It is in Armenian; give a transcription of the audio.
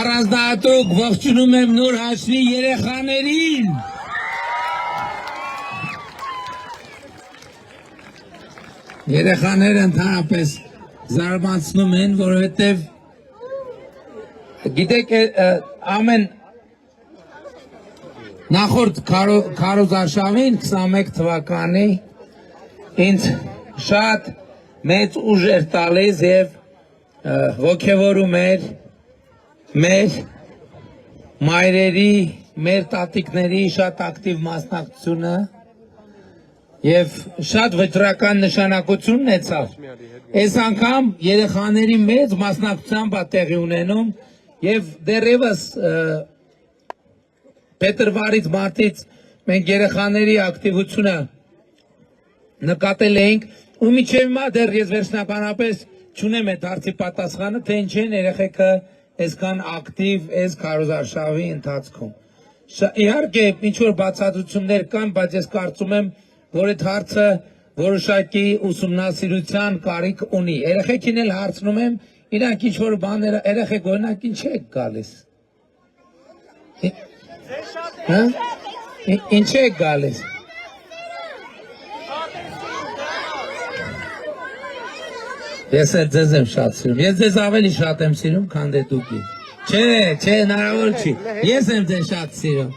առանձնահատուկ ողջունում եմ նոր հաշվի երեխաներին։ Երեխաները ընդհանրապես զարմացնում են, որովհետև գիտեք ամեն նախորդ քարոզարշավին 21 թվականի ինձ շատ մեծ ուժ էր տալիս եւ ոգևորում էր մեր մայրերի, մեր տատիկների շատ ակտիվ մասնակցությունը եւ շատ վճռական նշանակություն ունեցավ։ Այս անգամ երեխաների մեծ մասնակցությամբ է տեղի ունենում եւ դեռևս փետրվարից մարտից մենք երեխաների ակտիվությունը նկատել էինք ու մինչև հիմա դեռ ես վերջնականապես չունեմ այդ հարցի պատասխանը, թե ինչ են երեխեքը այսքան ակտիվ այս քարոզարշավի ընթացքում։ Իհարկե ինչ որ բացատրություններ կան, բայց ես կարծում եմ, որ այդ հարցը որոշակի ուսումնասիրության կարիք ունի։ Երեխեքին էլ հարցնում եմ, իրանք ինչ որ բաներ, երեխեք օրինակ ինչ եք գալիս։ Ինչ եք գալիս։ Ես էլ ձեզ եմ շատ սիրում, ես ձեզ ավելի շատ եմ սիրում, քան դե դուք ինձ։ Չէ, հնարավոր չի, ես եմ ձեզ շատ սիրում։